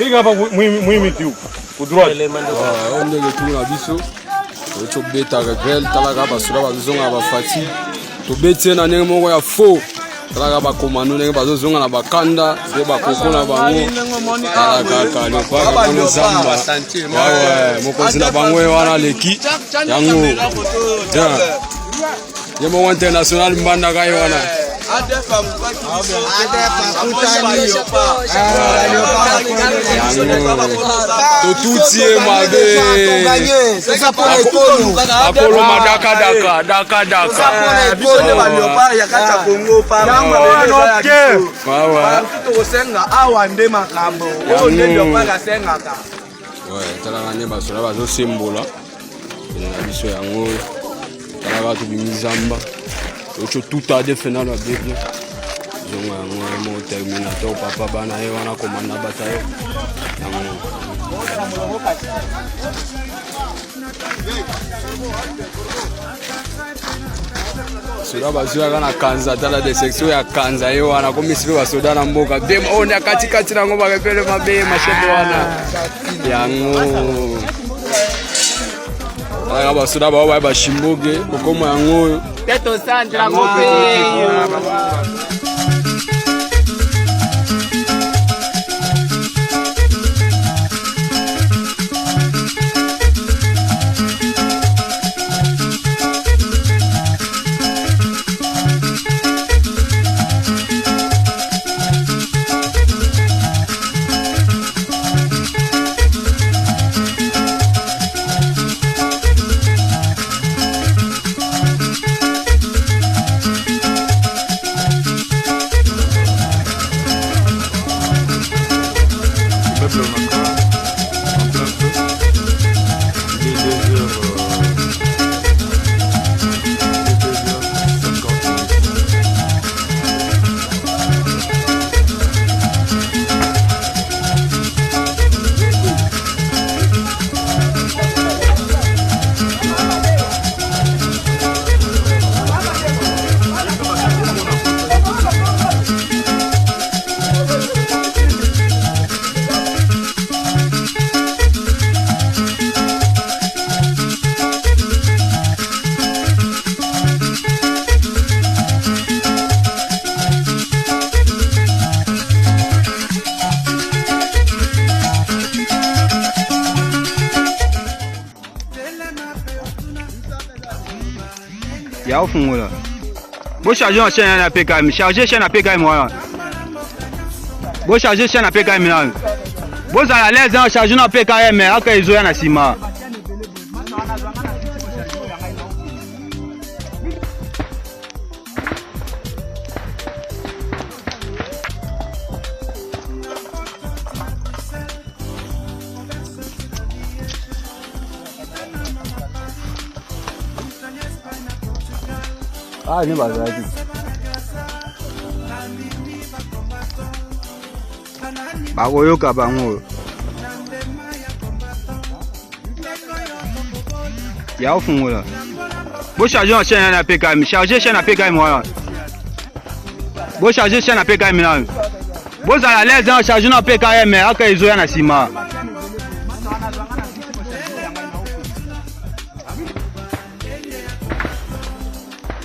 Tringa pa muhimiti huko. Kudroit. Onde ke tuna biso. To beta grel talaga ba sura ba zonga ba fati. To betena ndenge moko ya fo. Talaga ba komando ndenge ba zonga na bakanda, be ba kokona bango. Talaga ka le pa ba nzamba. Ouais, mokonzi na bango wana leki. Yango. Yemo international mbanda ka wana. Tututi mabe. C'est ça pour les Congo. Apollo Madaka. Ouais, talanga ba sola ba zo sembola. Na biso yango. Talanga tu bimizamba. Ocho tuta defena la bébé. Zonga mo terminator papa bana ye wana komanda batayo. Soda bazua kana kanza tala de section ya kanza ye wana komisibe basoda na mboka. Dem on ya kati na ngomba kepele mabe mashebo wana. Yango. Aya basoda ba ba shimboge kokoma yango. Teto Sandra Gope. Ya ufungula. Bo charger en chaîne na PKM, charger chaîne na PKM voilà. Bo charger chaîne na PKM là. Bo za la l'aise en charger na PKM aka izoya na sima. Ah, ni bazaki. Bakoyoka bango. Ya ufungula. Bo charger en chaîne na PKM, charger chaîne na PKM voilà. Bo charger chaîne na PKM là. Bo za la l'aise en charger na PKM aka izoya na sima.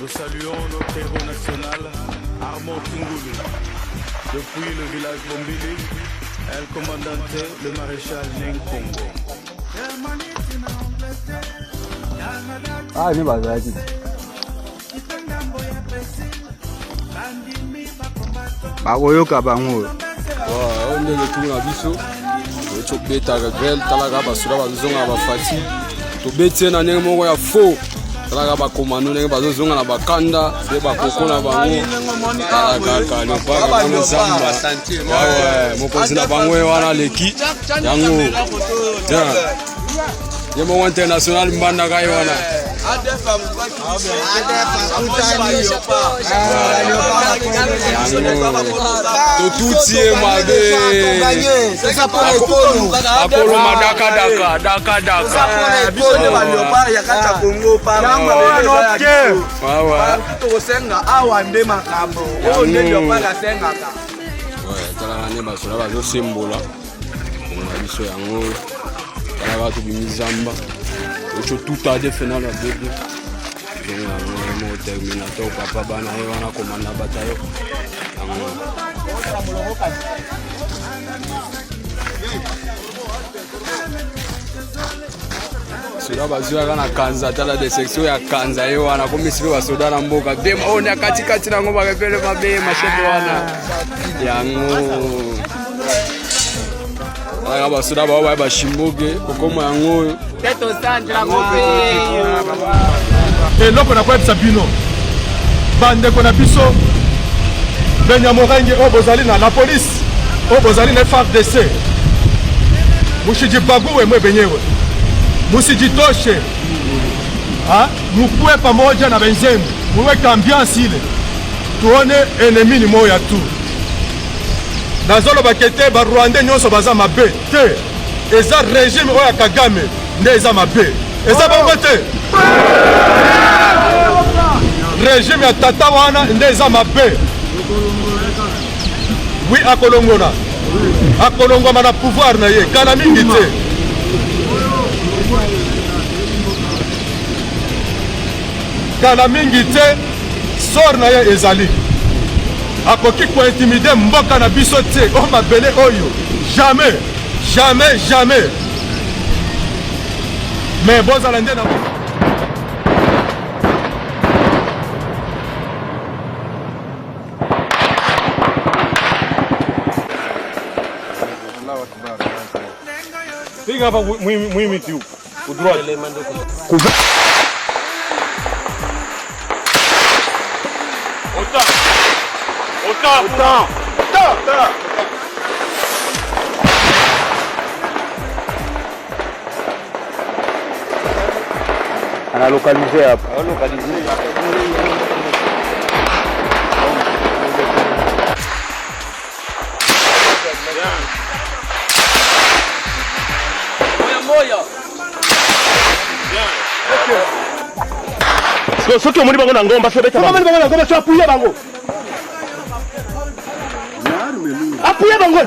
Nous saluons notre héros national, Armand Kingoulou. Depuis le village Bombili, El Commandante, le maréchal Neng Congo. Ah, ni bazaki. Bakoyoka bango. Onde ke tuna biso. To beta grel talaga ba sura ba zonga ba fati. To betena ndenge moko ya fo. Talaga ba komando ndenge ba zonga na bakanda, be ba kokona bango. Talaga ka le pa ba nzamba. Ouais, mokonzi na bango wana leki. Yango. Yemo international mbanda ka wana. Tututi mabe. C'est ça pour les Congo. Apollo Madaka. Ouais, talanga ba sola ba zo sembola. biso yango talaka tobimizamba ocho tuta defena na bebe yango terminateur papa bana ye wana komanda batayo yango soda bazwaka na kanza tala de section ya kanza ye wana komisi basoda na mboka bema oni akatikati nango bakepele mabe mashepe wana yango aya basoda bao baye bashimboge kokoma yango oyo eloko na koyebisa bino bandeko na biso benyamorenge oyo bozali na la polise oyo bozali na FARDC musijibague mwe benyewe musijitoshe mukue pamoja na benzembe muweke ambiance ile tuone enemi ni moya tu nazolobaka ete barwandais nyonso baza mabe te eza régime oyo ya Kagame nde eza mabe eza bongo te régime ya tata wana nde eza mabe wi akolongwana na pouvoir na ye kala mingi te kala mingi te sor na ye ezali akoki kointimide mboka na biso te o mabele oyo jamais jamais jamais mais bozala nde na piga hapa muhimu tu kudroit autant ana localisé hapa soki omoni bango na ngomba sobeta bango omoni bango na ngomba so apuye bango apuye bango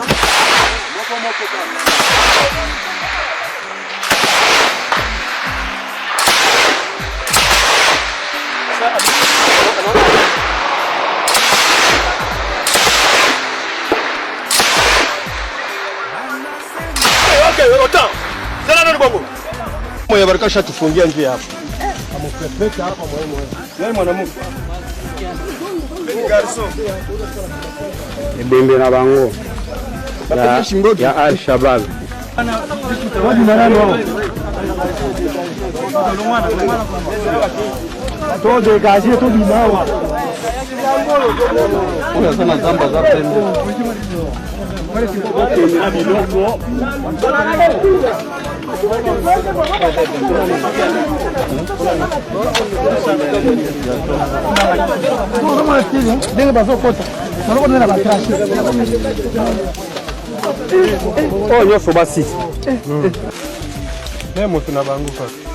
okay autant zala nani bango moyo baraka shatufungia njia hapa amopepeta hapa moyo nani mwanamuke garçon ebembe na bango ya Al-Shabaab todo gazi to binawa oya sana zamba za pembe oh nyonso basi moto na bango kaka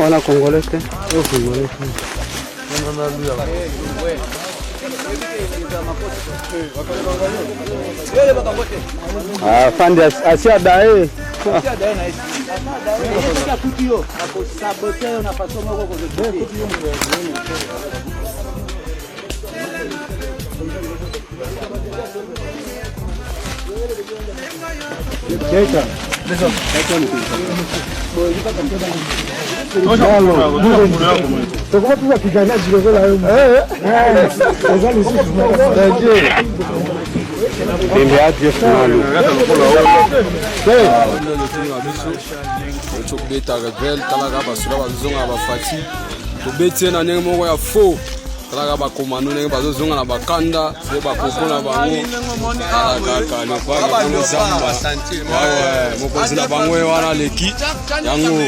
wana congolais te fandi asiadae tobetaka grel talaka basula bazozonga na bafati tobeti na ndenge moko ya faux talaka bakomando ndenge bazozonga na bakanda pe bakoko na bango kaka lekwazamba mokonzi na bango ye wana leki yango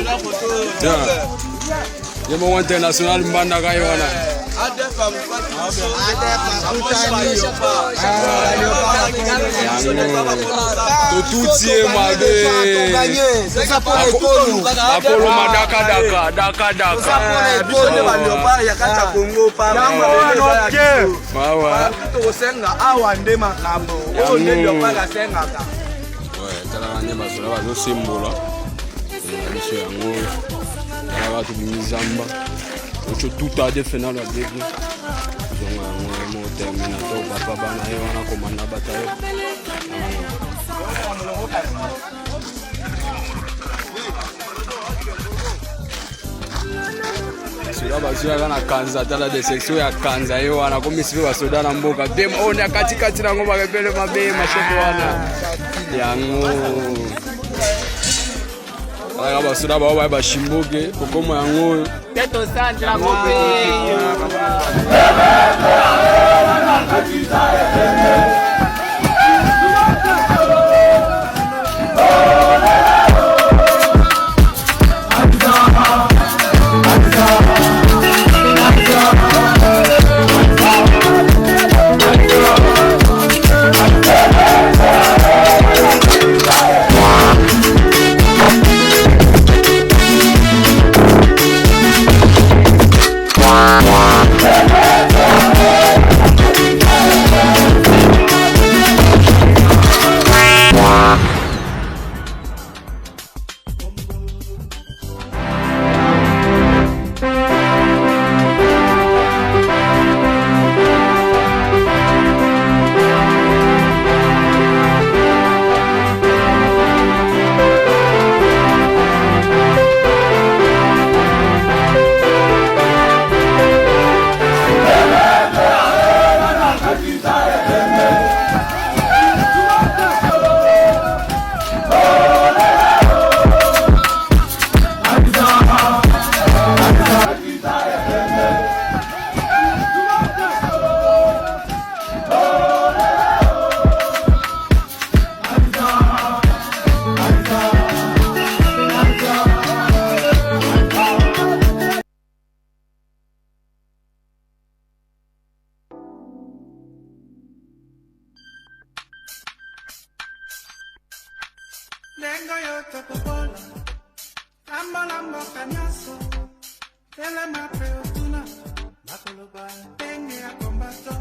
ye moko international mbandaka ye wana C'est ça pour les Congo. Bazuya na kanza tala de section ya kanza yo wana komisiwe basoda na mboka dem ona katikati na ngoma kapele mabe mashefu wana yango ala basoda ba ba shimboge kokomo yango Teto Sandra Ngope. Lengo yote kubola Lambo lambo kanyaso Tele mape utuna Makoloba Tenge ya kombato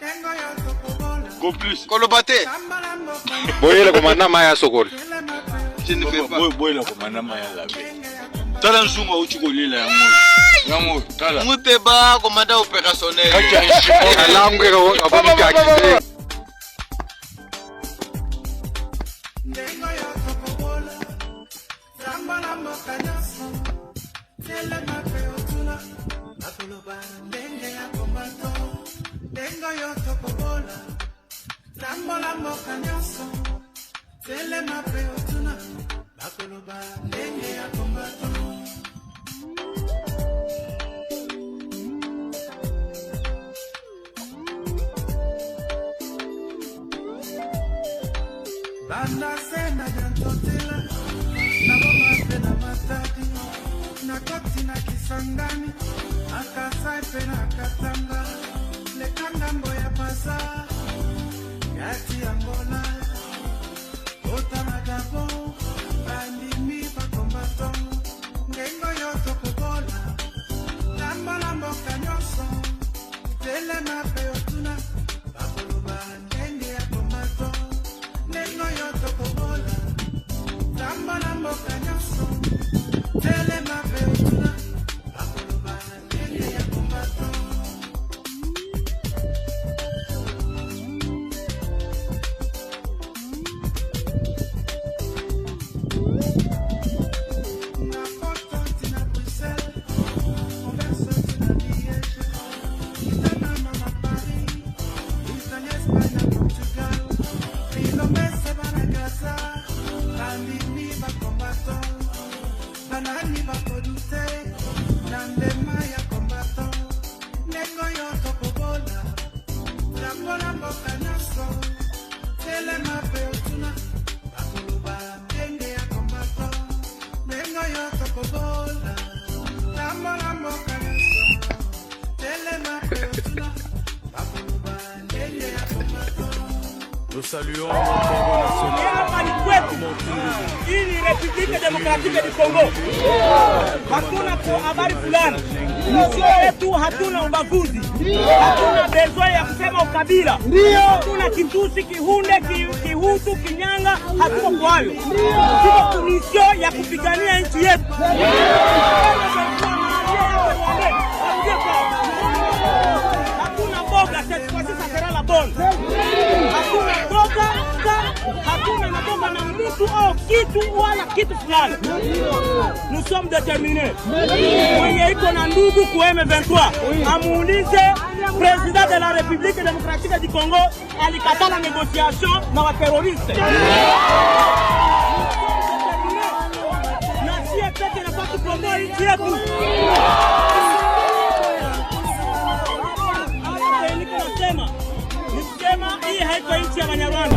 Lengo yote kubola Go plus. Kolobate. Lambo lambo kanyaso Boyele komanda maya sokol. Tele mape Je ne fais pas. Boyela komanda maya labe. Tala nsunga uchikolela yango. Yango tala. Mute ba komanda opérationnel. Kaja shimo. Alangue ko aboni kakite. Lengo yote kubola Lambo lambo kanyaso Tele mape utuna Makoloba Tenge ya kombato Lengo yote kubola Lambo lambo kanyaso Tele mape utuna Makoloba Tenge ya kombato Banda sena jantotela Na bomba pena matati Na koti na kisangani Akasai pena katanga Lekanga mboya pasa Yati Angola Ota na Gabon Bandi mi pa kombaton Ngengo yoto kubola Lambo lambo kanyoso Tele mape otuna Bakoloba Ngenge ya kombaton Lengo yoto kubola Lambo lambo kanyoso Tele mape utuna Bakoloba Ngenge ya kombato Na Porto tina Bruxelles Converso tina Liège Itana mama Paris Italia Espagne Portugal Filomese banagaza Bandimi bakombato Banani bakodute Nandema ya kombato Nengo yoto kubola Lambo lambo kanyaso Tele mape utuna Bakuluba Tenge ya kombato Nengo yoto kubola Lambo lambo kanyaso Tele saluons notre héros national. Hii ni Republique Democratique du Congo. Hakuna habari fulani. Sio yetu, hatuna ubaguzi. Hatuna besoin ya kusema ukabila. Hatuna Kitusi, Kihunde, Kihutu, Kinyanga, hatuna kwa hayo. Tuko mission ya kupigania nchi yetu. Hakuna boga, sasa sera la bonne. Hakuna boga, hakuna naboga na mtu au kitu wala kitu fulani. Nous sommes déterminés. Mwenye iko na ndugu ku M23 amuulize president de la République démocratique du Congo alikatala négociation na wa terroriste. Na sie peke na patu promo nchi yetu. Nisema hii haiko nchi ya Banyarwanda.